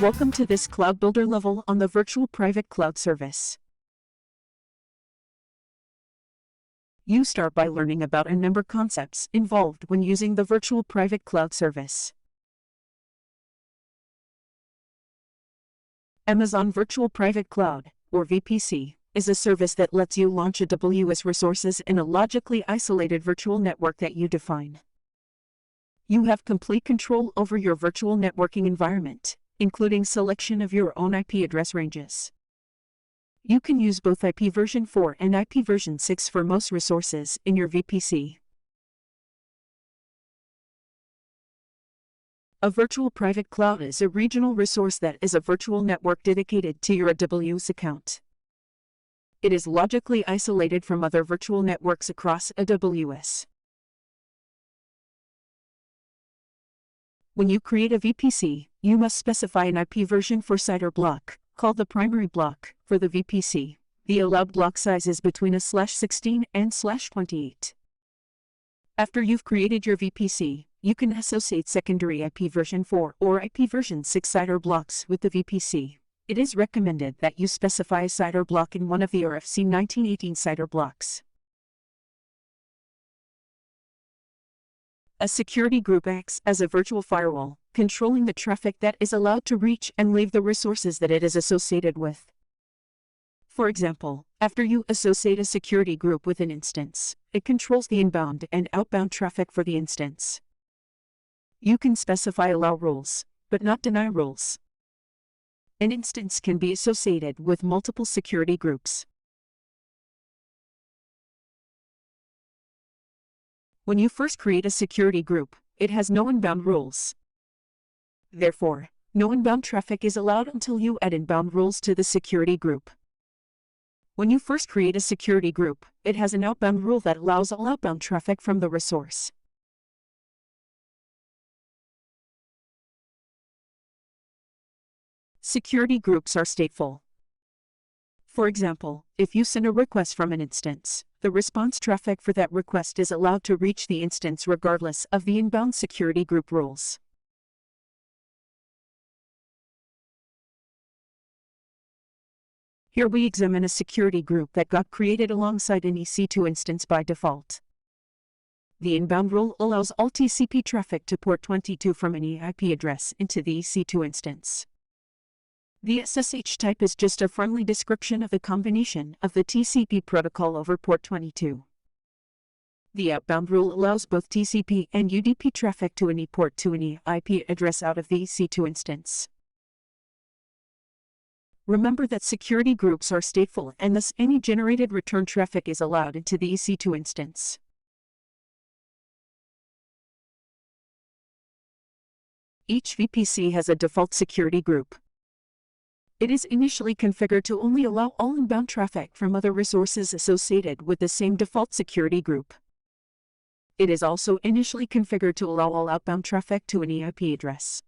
Welcome to this Cloud Builder level on the Virtual Private Cloud Service. You start by learning about a number of concepts involved when using the Virtual Private Cloud Service. Amazon Virtual Private Cloud, or VPC, is a service that lets you launch AWS resources in a logically isolated virtual network that you define. You have complete control over your virtual networking environment, including selection of your own IP address ranges. You can use both IP version 4 and IP version 6 for most resources in your VPC. A virtual private cloud is a regional resource that is a virtual network dedicated to your AWS account. It is logically isolated from other virtual networks across AWS. When you create a VPC, you must specify an IP version for site or block, called the primary block, for the VPC. The allowed block size is between /16 and /28. After you've created your VPC, you can associate secondary IP version 4 or IP version 6 site or blocks with the VPC. It is recommended that you specify a site or block in one of the RFC 1918 site or blocks. A security group acts as a virtual firewall, controlling the traffic that is allowed to reach and leave the resources that it is associated with. For example, after you associate a security group with an instance, it controls the inbound and outbound traffic for the instance. You can specify allow rules, but not deny rules. An instance can be associated with multiple security groups. When you first create a security group, it has no inbound rules. Therefore, no inbound traffic is allowed until you add inbound rules to the security group. When you first create a security group, it has an outbound rule that allows all outbound traffic from the resource. Security groups are stateful. For example, if you send a request from an instance, the response traffic for that request is allowed to reach the instance regardless of the inbound security group rules. Here we examine a security group that got created alongside an EC2 instance by default. The inbound rule allows all TCP traffic to port 22 from any IP address into the EC2 instance. The SSH type is just a friendly description of the combination of the TCP protocol over port 22. The outbound rule allows both TCP and UDP traffic to any port to any IP address out of the EC2 instance. Remember that security groups are stateful and thus any generated return traffic is allowed into the EC2 instance. Each VPC has a default security group. It is initially configured to only allow all inbound traffic from other resources associated with the same default security group. It is also initially configured to allow all outbound traffic to any IP address.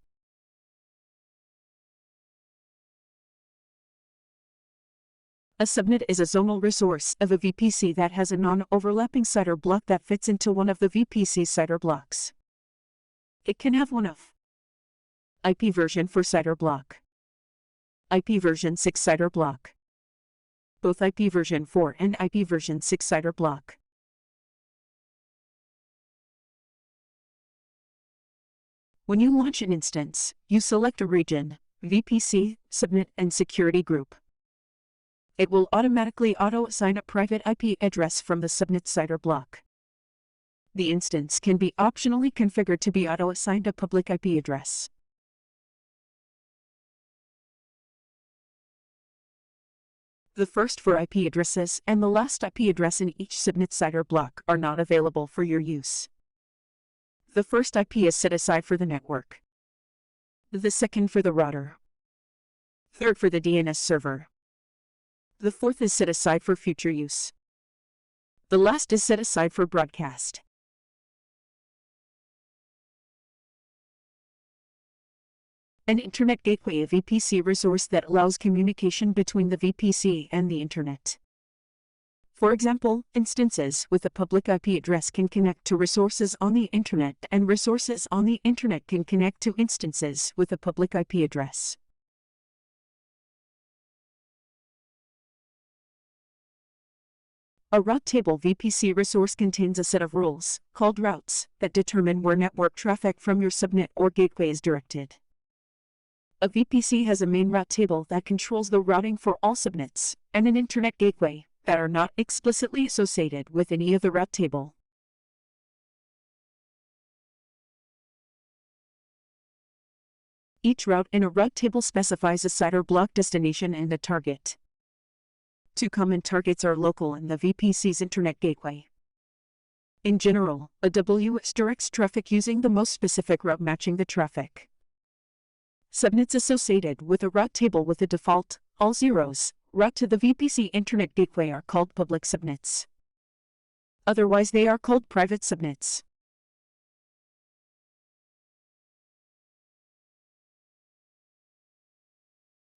A subnet is a zonal resource of a VPC that has a non-overlapping site or block that fits into one of the VPC site or blocks. It can have one of IP version for site or block, IP version 6 site or block, both IP version 4 and IP version 6 site or block. When you launch an instance, you select a region, VPC, subnet, and security group. It will automatically auto-assign a private IP address from the subnet site or block. The instance can be optionally configured to be auto-assigned a public IP address. The first 4 IP addresses and the last IP address in each subnet site or block are not available for your use. The first IP is set aside for the network, the second for the router, third for the DNS server. The fourth is set aside for future use. The last is set aside for broadcast. An Internet Gateway, a VPC resource that allows communication between the VPC and the Internet. For example, instances with a public IP address can connect to resources on the Internet, and resources on the Internet can connect to instances with a public IP address. A route table VPC resource contains a set of rules, called routes, that determine where network traffic from your subnet or gateway is directed. A VPC has a main route table that controls the routing for all subnets, and an internet gateway that are not explicitly associated with any of the route table. Each route in a route table specifies a CIDR block destination and a target. Two common targets are local and the VPC's internet gateway. In general, a WS directs traffic using the most specific route matching the traffic. Subnets associated with a route table with a default, all zeros, route to the VPC internet gateway are called public subnets. Otherwise they are called private subnets.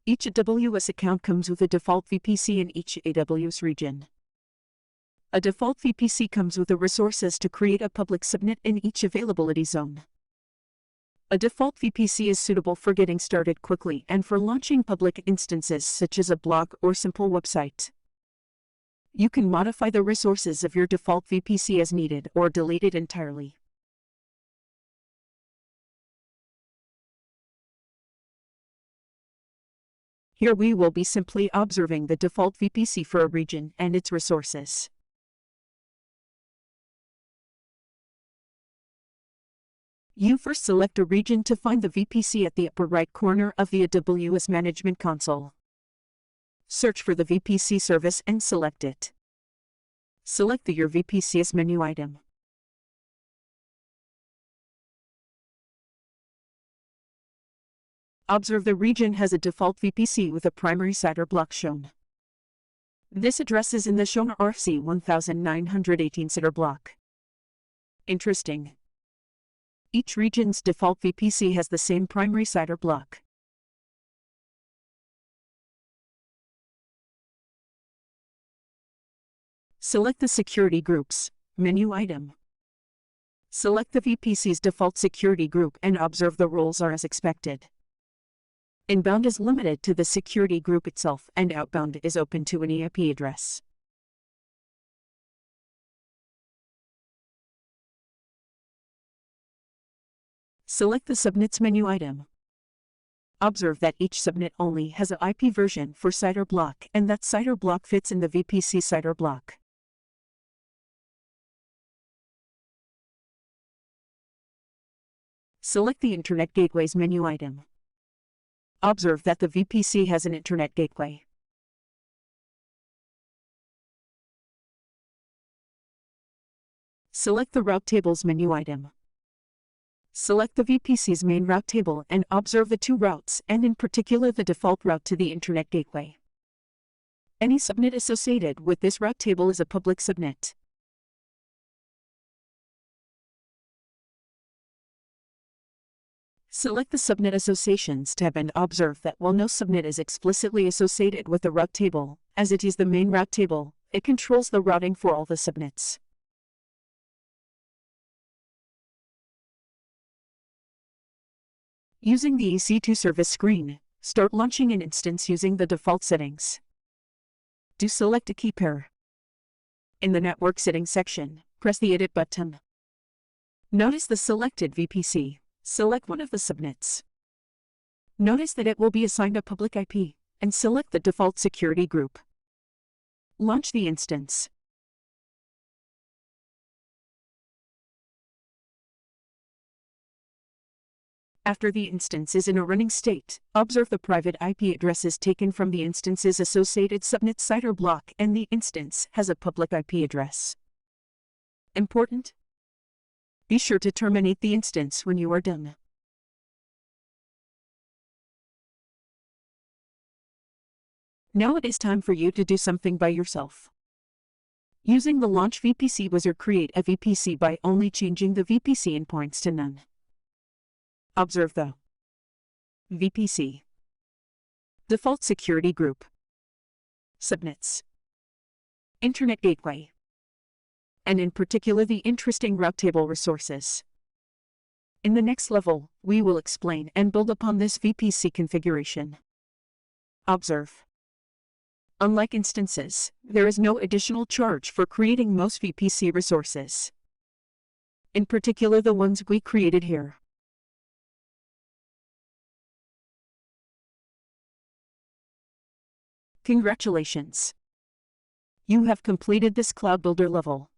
Each AWS account comes with a default VPC in each AWS region. A default VPC comes with the resources to create a public subnet in each availability zone. A default VPC is suitable for getting started quickly and for launching public instances such as a blog or simple website. You can modify the resources of your default VPC as needed or delete it entirely. Here we will be simply observing the default VPC for a region and its resources. You first select a region to find the VPC at the upper right corner of the AWS Management Console. Search for the VPC service and select it. Select the Your VPC as menu item. Observe the region has a default VPC with a primary CIDR block shown. This address is in the shown RFC 1918 CIDR block. Interesting. Each region's default VPC has the same primary CIDR block. Select the Security Groups menu item. Select the VPC's default security group and observe the rules are as expected. Inbound is limited to the security group itself and outbound is open to any IP address. Select the Subnets menu item. Observe that each subnet only has an IP version for CIDR block and that CIDR block fits in the VPC CIDR block. Select the Internet Gateways menu item. Observe that the VPC has an internet gateway. Select the Route Tables menu item. Select the VPC's main route table and observe the two routes and in particular the default route to the internet gateway. Any subnet associated with this route table is a public subnet. Select the Subnet Associations tab and observe that while no subnet is explicitly associated with the route table, as it is the main route table, it controls the routing for all the subnets. Using the EC2 service screen, start launching an instance using the default settings. Do select a key pair. In the Network Settings section, press the Edit button. Notice the selected VPC. Select one of the subnets. Notice that it will be assigned a public IP, and select the default security group. Launch the instance. After the instance is in a running state, observe the private IP addresses taken from the instance's associated subnet CIDR block and the instance has a public IP address. Important: be sure to terminate the instance when you are done. Now it is time for you to do something by yourself. Using the Launch VPC Wizard, create a VPC by only changing the VPC endpoints to none. Observe the VPC, Default Security Group, Subnets, Internet Gateway, and in particular the interesting route table resources. In the next level, we will explain and build upon this VPC configuration. Observe. Unlike instances, there is no additional charge for creating most VPC resources, in particular the ones we created here. Congratulations! You have completed this Cloud Builder level.